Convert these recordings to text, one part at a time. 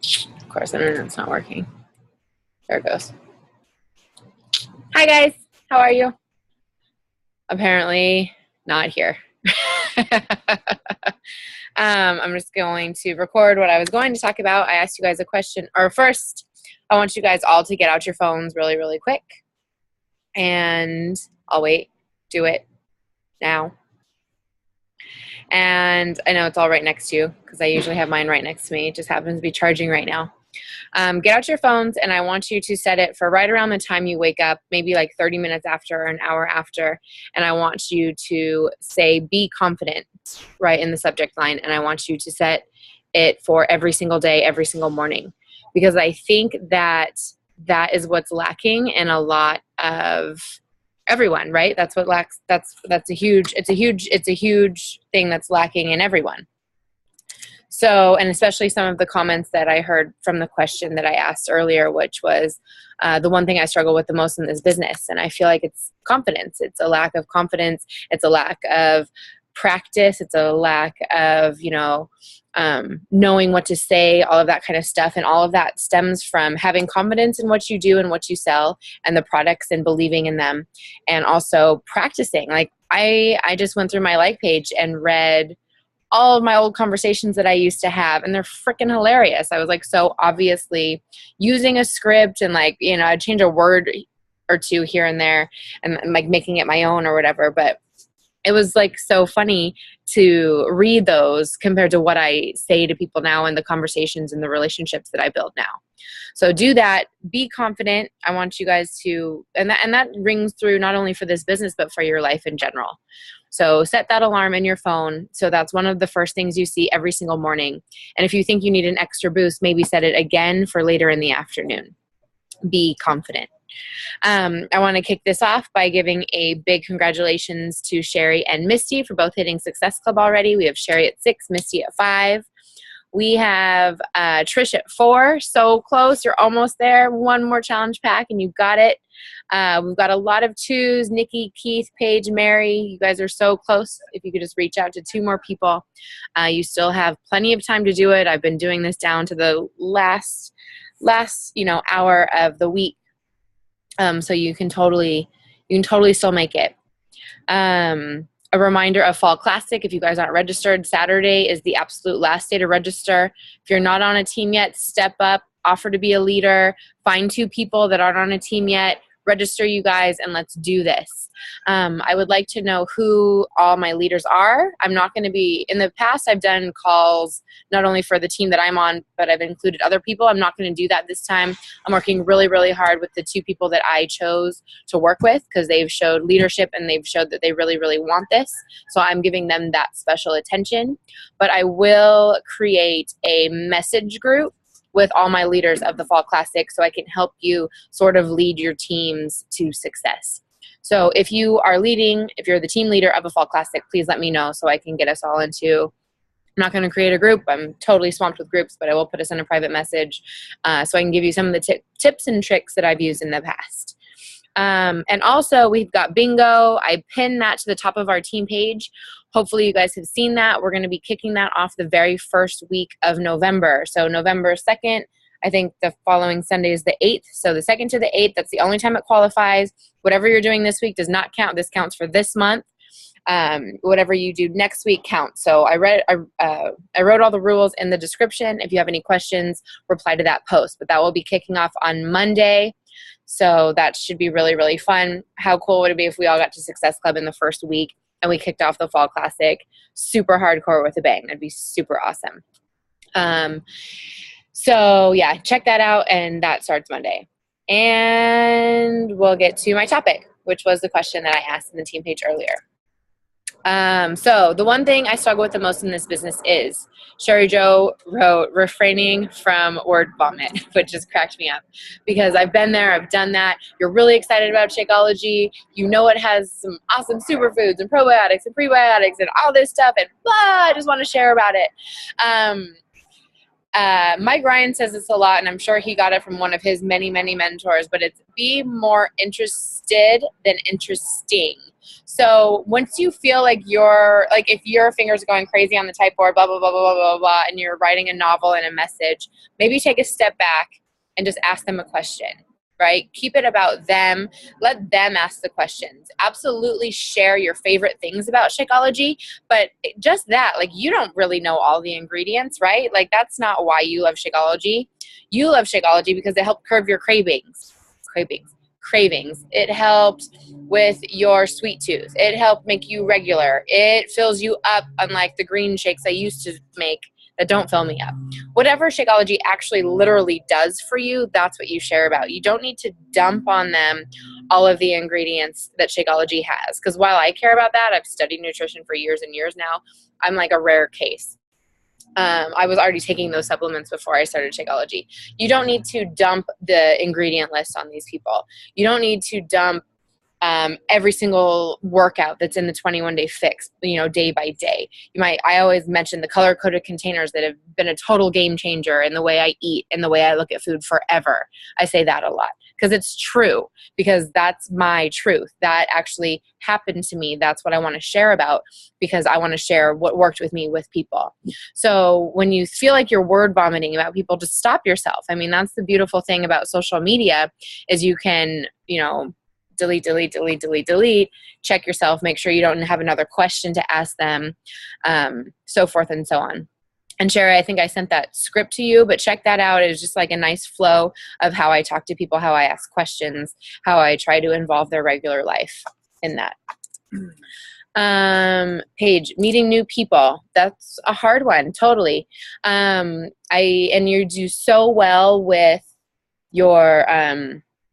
Of course, the internet's not working. There it goes. Hi, guys. How are you? Apparently not here. I'm just going to record what I was going to talk about. I asked you guys a question, or first, I want you guys all to get out your phones really, really quick. And I'll wait. Do it now. And I know it's all right next to you because I usually have mine right next to me. It just happens to be charging right now. Get out your phones, and I want you to set it for right around the time you wake up, maybe like 30 minutes after or an hour after. And I want you to say, be confident, right in the subject line. And I want you to set it for every single day, every single morning, because I think that that is what's lacking in a lot of everyone, right? That's what lacks. It's a huge thing that's lacking in everyone. So, and especially some of the comments that I heard from the question that I asked earlier, which was the one thing I struggle with the most in this business. And I feel like it's confidence. It's a lack of confidence. It's a lack of practice. It's a lack of, knowing what to say, all of that kind of stuff. And all of that stems from having confidence in what you do and what you sell and the products and believing in them. And also practicing. Like I just went through my like page and read all of my old conversations that I used to have, and they're freaking hilarious. I was like, so obviously using a script and I'd change a word or two here and there and like making it my own or whatever. But it was like so funny to read those compared to what I say to people now in the conversations and the relationships that I build now. So do that. Be confident. I want you guys to, and that rings through not only for this business, but for your life in general. So set that alarm in your phone. So that's one of the first things you see every single morning. And if you think you need an extra boost, maybe set it again for later in the afternoon. Be confident. I want to kick this off by giving a big congratulations to Sherry and Misty for both hitting Success Club already. We have Sherry at 6, Misty at 5. We have Trish at 4. So close. You're almost there. One more challenge pack and you got it. We've got a lot of 2s. Nikki, Keith, Paige, Mary. You guys are so close. If you could just reach out to 2 more people. You still have plenty of time to do it. I've been doing this down to the last hour of the week. So you can totally still make it. A reminder of Fall Classic. If you guys aren't registered, Saturday is the absolute last day to register. If you're not on a team yet, step up, offer to be a leader, find 2 people that aren't on a team yet, register you guys, and let's do this. I would like to know who all my leaders are. I'm not going to be, in the past, I've done calls not only for the team that I'm on, but I've included other people. I'm not going to do that this time. I'm working really, really hard with the 2 people that I chose to work with because they've showed leadership and they've showed that they really, really want this. So I'm giving them that special attention. But I will create a message group with all my leaders of the Fall Classic so I can help you sort of lead your teams to success. So if you are leading, if you're the team leader of a Fall Classic, please let me know so I can get us all into, I'm not going to create a group. I'm totally swamped with groups, but I will put us in a private message so I can give you some of the tips and tricks that I've used in the past. And also we've got bingo. I pinned that to the top of our team page. Hopefully you guys have seen that. We're going to be kicking that off the very first week of November. So November 2nd, I think the following Sunday is the 8th. So the 2nd to the 8th, that's the only time it qualifies. Whatever you're doing this week does not count. This counts for this month. Whatever you do next week counts. So I wrote all the rules in the description. If you have any questions, reply to that post. But that will be kicking off on Monday. So that should be really, really fun. How cool would it be if we all got to Success Club in the first week and we kicked off the Fall Classic super hardcore with a bang? That'd be super awesome. So yeah, check that out, and that starts Monday. And we'll get to my topic, which was the question that I asked in the team page earlier. So the one thing I struggle with the most in this business is, Sherry Joe wrote, refraining from word vomit, which just cracked me up because I've been there, I've done that. You're really excited about Shakeology. You know it has some awesome superfoods and probiotics and prebiotics and all this stuff and blah, I just want to share about it. Mike Ryan says this a lot, and I'm sure he got it from one of his many, many mentors, but it's be more interested than interesting. So once you feel like if your fingers are going crazy on the typeboard, blah, blah, blah, blah, blah, blah, blah, and you're writing a novel and a message, maybe take a step back and just ask them a question, right? Keep it about them. Let them ask the questions. Absolutely share your favorite things about Shakeology, but just that, like, you don't really know all the ingredients, right? Like, that's not why you love Shakeology. You love Shakeology because it helped curb your cravings. It helped with your sweet tooth. It helped make you regular. It fills you up, unlike the green shakes I used to make that don't fill me up. Whatever Shakeology actually literally does for you, that's what you share about. You don't need to dump on them all of the ingredients that Shakeology has. Because while I care about that, I've studied nutrition for years and years now, I'm like a rare case. I was already taking those supplements before I started Shakeology. You don't need to dump the ingredient list on these people. You don't need to dump every single workout that's in the 21-day fix, day by day. I always mention the color-coded containers that have been a total game changer in the way I eat and the way I look at food forever. I say that a lot because it's true, because that's my truth. That actually happened to me. That's what I want to share about, because I want to share what worked with me with people. So when you feel like you're word vomiting about people, just stop yourself. I mean, that's the beautiful thing about social media is you can, delete, check yourself, make sure you don't have another question to ask them, so forth and so on. And Sherry, I think I sent that script to you, but check that out. It's just like a nice flow of how I talk to people, how I ask questions, how I try to involve their regular life in that. Paige, meeting new people. That's a hard one. Totally. And you do so well with your,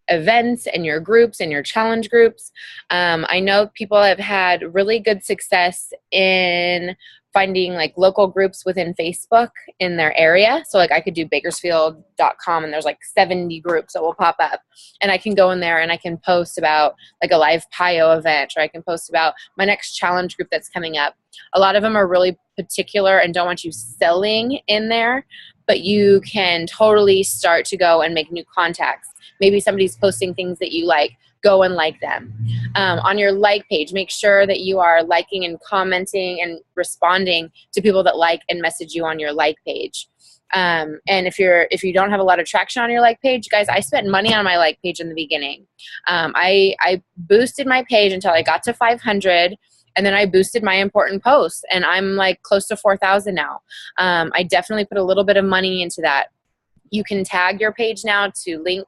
events and your groups and your challenge groups. I know people have had really good success in finding like local groups within Facebook in their area. So like I could do bakersfield.com and there's like 70 groups that will pop up, and I can go in there and I can post about like a live PIO event, or I can post about my next challenge group that's coming up. A lot of them are really particular and don't want you selling in there, but you can totally start to go and make new contacts. Maybe somebody's posting things that you like. Go and like them. On your like page, make sure that you are liking and commenting and responding to people that like and message you on your like page. And if you don't have a lot of traction on your like page, guys, I spent money on my like page in the beginning. I boosted my page until I got to 500. And then I boosted my important posts, and I'm like close to 4,000 now. I definitely put a little bit of money into that. You can tag your page now to link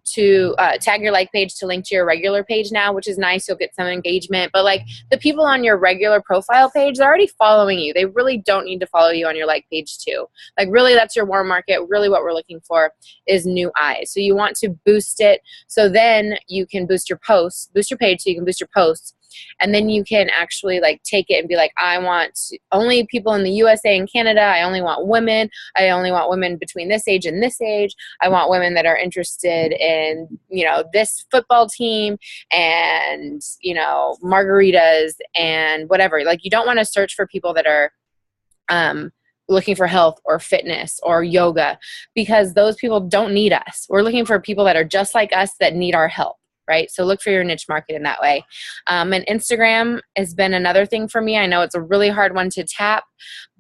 to tag your like page to link to your regular page now, which is nice. You'll get some engagement, but like the people on your regular profile page, they're already following you. They really don't need to follow you on your like page too. Like really, that's your warm market. Really what we're looking for is new eyes. So you want to boost it. So then you can boost your posts, boost your page so you can boost your posts. And then you can actually like take it and be like, I want only people in the USA and Canada. I only want women. I only want women between this age and this age. I want women that are interested in, this football team and, margaritas and whatever. Like you don't want to search for people that are, looking for health or fitness or yoga, because those people don't need us. We're looking for people that are just like us that need our help. Right? So look for your niche market in that way. And Instagram has been another thing for me. I know it's a really hard one to tap,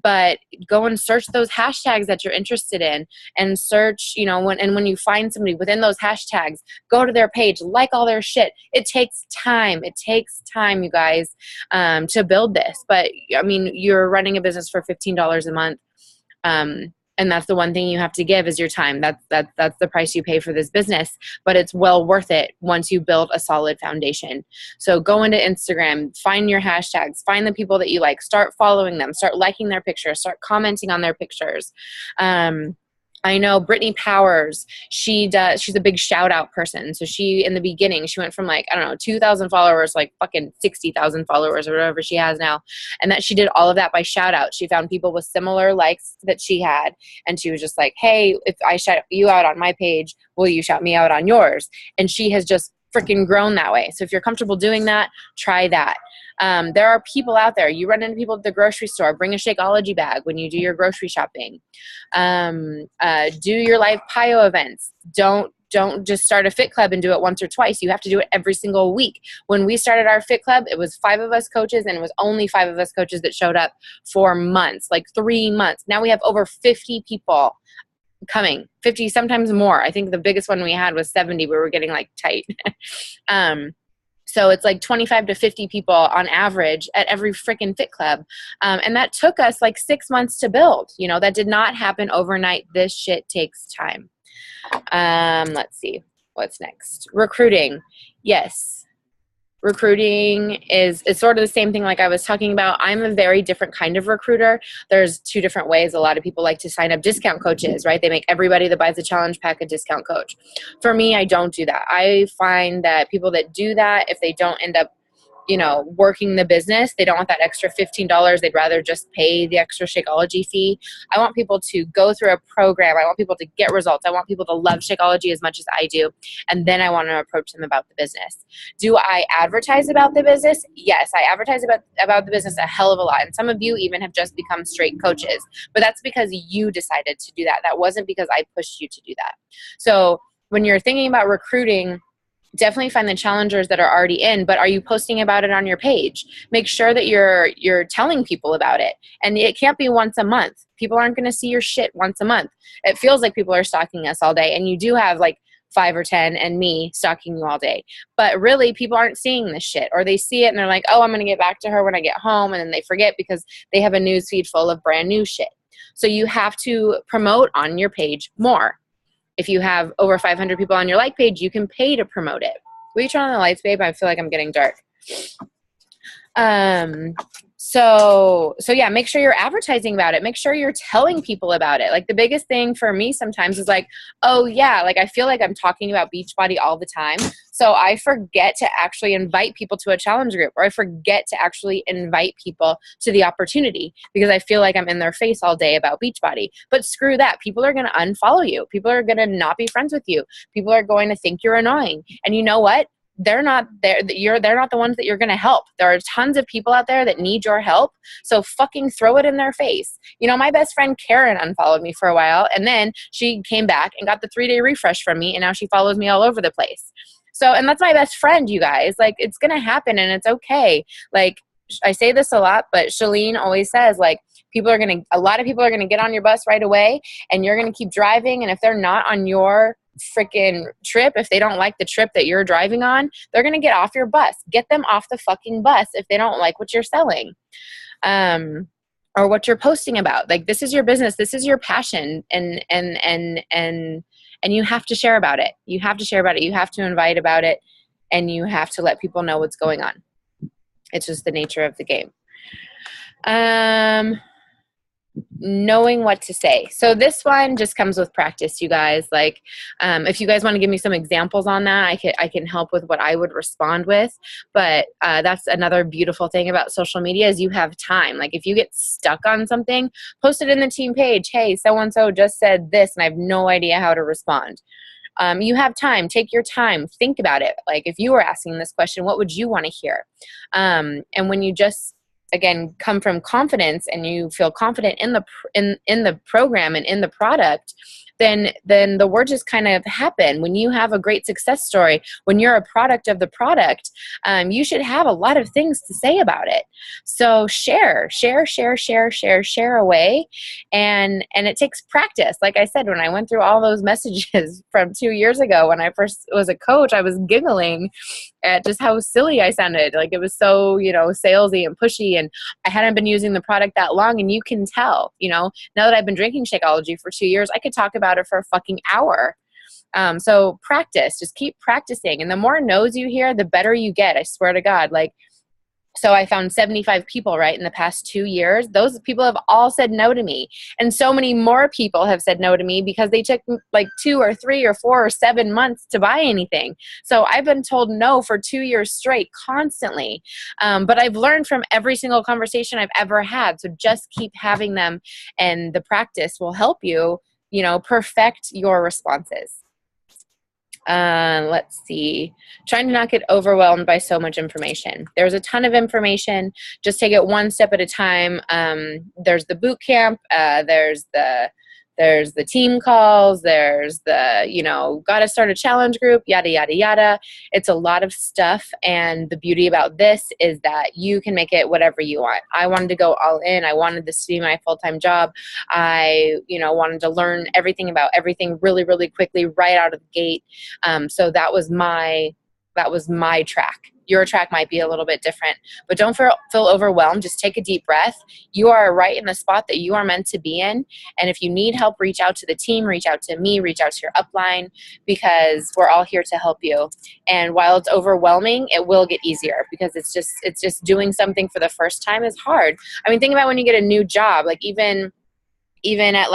but go and search those hashtags that you're interested in, and search, when you find somebody within those hashtags, go to their page, like all their shit. It takes time. It takes time, you guys, to build this. But I mean, you're running a business for $15 a month. And that's the one thing you have to give is your time. That's the price you pay for this business, but it's well worth it once you build a solid foundation. So go into Instagram, find your hashtags, find the people that you like, start following them, start liking their pictures, start commenting on their pictures. I know Brittany Powers, she's a big shout out person. So in the beginning, she went from 2,000 followers, like fucking 60,000 followers or whatever she has now. And that she did all of that by shout out. She found people with similar likes that she had. And she was just like, hey, if I shout you out on my page, will you shout me out on yours? And she has just freaking grown that way. So if you're comfortable doing that, try that. There are people out there. You run into people at the grocery store. Bring a Shakeology bag when you do your grocery shopping. Do your live PIO events. Don't just start a fit club and do it once or twice. You have to do it every single week. When we started our fit club, it was 5 of us coaches, and it was only 5 of us coaches that showed up for months, like 3 months. Now we have over 50 people coming, 50, sometimes more. I think the biggest one we had was 70. We were getting like tight. So it's like 25 to 50 people on average at every freaking fit club. And that took us like 6 months to build. You know, that did not happen overnight. This shit takes time. Let's see. What's next? Recruiting. Yes. Recruiting is sort of the same thing like I was talking about. I'm a very different kind of recruiter. There's 2 different ways. A lot of people like to sign up discount coaches, right? They make everybody that buys a challenge pack a discount coach. For me, I don't do that. I find that people that do that, if they don't end up, you know, working the business, they don't want that extra $15. They'd rather just pay the extra Shakeology fee. I want people to go through a program. I want people to get results. I want people to love Shakeology as much as I do. And then I want to approach them about the business. Do I advertise about the business? Yes, I advertise about the business a hell of a lot. And some of you even have just become straight coaches. But that's because you decided to do that. That wasn't because I pushed you to do that. So when you're thinking about recruiting, definitely find the challengers that are already in, but are you posting about it on your page? Make sure that you're telling people about it. And it can't be once a month. People aren't going to see your shit once a month. It feels like people are stalking us all day, and you do have like 5 or 10 and me stalking you all day. But really, people aren't seeing this shit, or they see it and they're like, oh, I'm going to get back to her when I get home, and then they forget because they have a news feed full of brand new shit. So you have to promote on your page more. If you have over 500 people on your like page, you can pay to promote it. Will you turn on the lights, babe? I feel like I'm getting dark. So yeah, make sure you're advertising about it. Make sure you're telling people about it. Like the biggest thing for me sometimes is like, oh yeah, like I feel like I'm talking about Beachbody all the time. So I forget to actually invite people to a challenge group, or I forget to actually invite people to the opportunity because I feel like I'm in their face all day about Beachbody. But screw that. People are going to unfollow you. People are going to not be friends with you. People are going to think you're annoying. And you know what? They're not there. They're not the ones that you're going to help. There are tons of people out there that need your help. So fucking throw it in their face. You know, my best friend Karen unfollowed me for a while, and then she came back and got the 3-day refresh from me, and now she follows me all over the place. So, and that's my best friend, you guys. Like, it's going to happen, and it's okay. Like, I say this a lot, but Shalene always says, like, a lot of people are going to get on your bus right away, and you're going to keep driving, and if they're not on your freaking trip, if they don't like the trip that you're driving on, they're going to get off your bus. Get them off the fucking bus if they don't like what you're selling. Or what you're posting about. Like, this is your business, this is your passion, and you have to share about it. You have to share about it. You have to invite about it, and you have to let people know what's going on. It's just the nature of the game. Knowing what to say. So this one just comes with practice, you guys. Like, if you guys want to give me some examples on that, I can help with what I would respond with. But that's another beautiful thing about social media is you have time. Like, if you get stuck on something, post it in the team page. Hey, so-and-so just said this, and I have no idea how to respond. You have time. Take your time. Think about it. Like, if you were asking this question, what would you want to hear? And when you just, again, come from confidence and you feel confident in the program and in the product, then the words just kind of happen. When you have a great success story, when you're a product of the product, you should have a lot of things to say about it. So share away. And it takes practice. Like I said, when I went through all those messages from 2 years ago, when I first was a coach, I was giggling at just how silly I sounded. Like, it was so, salesy and pushy, and I hadn't been using the product that long. And you can tell, now that I've been drinking Shakeology for 2 years, I could talk about it for a fucking hour. So practice, just keep practicing. And the more no's you hear, the better you get. I swear to God. Like, so I found 75 people, right, in the past 2 years. Those people have all said no to me. And so many more people have said no to me because they took like 2 or 3 or 4 or 7 months to buy anything. So I've been told no for 2 years straight, constantly. But I've learned from every single conversation I've ever had. So just keep having them, and the practice will help you, perfect your responses. Let's see. Trying to not get overwhelmed by so much information. There's a ton of information. Just take it one step at a time. There's the boot camp. There's the team calls. There's the, got to start a challenge group, yada, yada, yada. It's a lot of stuff. And the beauty about this is that you can make it whatever you want. I wanted to go all in. I wanted this to be my full-time job. I, wanted to learn everything about everything really, really quickly right out of the gate. So that was my track. Your track might be a little bit different, but don't feel overwhelmed. Just take a deep breath. You are right in the spot that you are meant to be in. And if you need help, reach out to the team, reach out to me, reach out to your upline, because we're all here to help you. And while it's overwhelming, it will get easier, because it's just doing something for the first time is hard. I mean, think about when you get a new job, like even at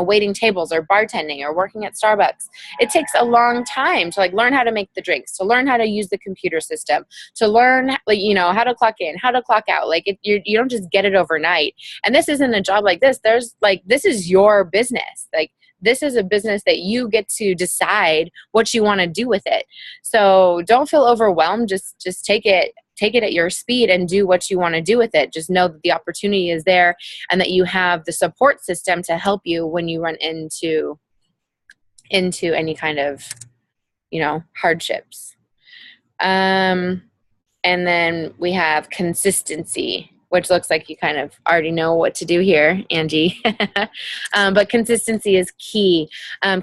waiting tables or bartending or working at Starbucks, it takes a long time to learn how to make the drinks, to learn how to use the computer system, to learn how to clock in, how to clock out. You don't just get it overnight. And this isn't a job like this. This is your business. This is a business that you get to decide what you want to do with it. So don't feel overwhelmed. Just take it at your speed and do what you want to do with it. Just know that the opportunity is there and that you have the support system to help you when you run into any kind of, hardships. And then we have consistency, which looks like you kind of already know what to do here, Angie. But consistency is key.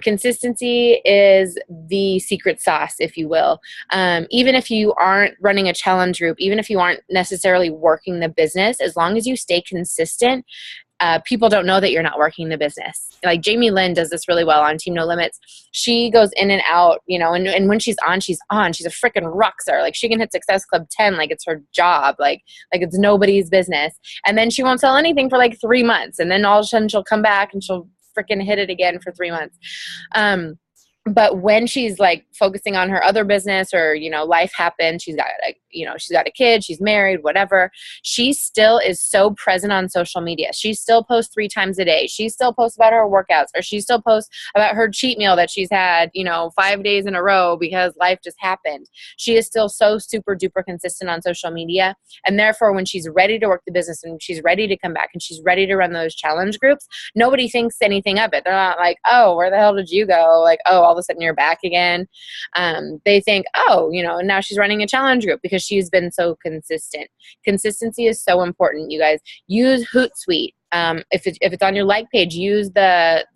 Consistency is the secret sauce, if you will. Even if you aren't running a challenge group, even if you aren't necessarily working the business, as long as you stay consistent, people don't know that you're not working the business. Like Jamie Lynn does this really well on Team No Limits. She goes in and out, and when she's on. She's a freaking rock star. She can hit Success Club 10 like it's her job, like it's nobody's business. And then she won't sell anything for 3 months, and then all of a sudden she'll come back and she'll freaking hit it again for 3 months. But when she's focusing on her other business, or life happened, she's got a kid, she's married, whatever, she still is so present on social media. She still posts 3 times a day. She still posts about her workouts, or she still posts about her cheat meal that she's had 5 days in a row because life just happened. She is still so super duper consistent on social media, and therefore when she's ready to work the business and she's ready to come back and she's ready to run those challenge groups, nobody thinks anything of it. They're not like, oh, where the hell did you go? Oh, all of a sudden you're back again. They think, oh, now she's running a challenge group because she's been so consistent. Consistency is so important, you guys. Use Hootsuite. If it's on your like page, use the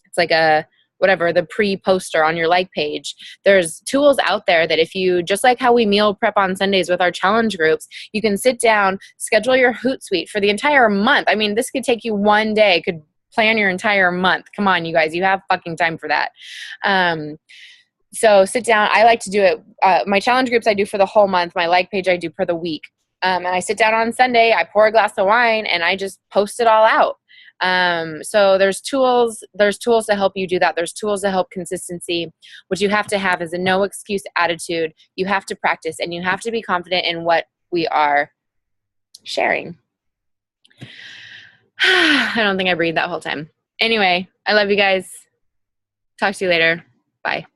it's like a whatever, the pre-poster on your like page. There's tools out there that if you, just like how we meal prep on Sundays with our challenge groups, you can sit down, schedule your Hootsuite for the entire month. I mean, this could take you one day, could plan your entire month. Come on, you guys, you have fucking time for that. So sit down. I like to do it. My challenge groups I do for the whole month. My like page I do for the week. And I sit down on Sunday, I pour a glass of wine, and I just post it all out. So there's tools to help you do that. There's tools to help consistency. What you have to have is a no excuse attitude. You have to practice, and you have to be confident in what we are sharing. I don't think I breathed that whole time. Anyway, I love you guys. Talk to you later. Bye.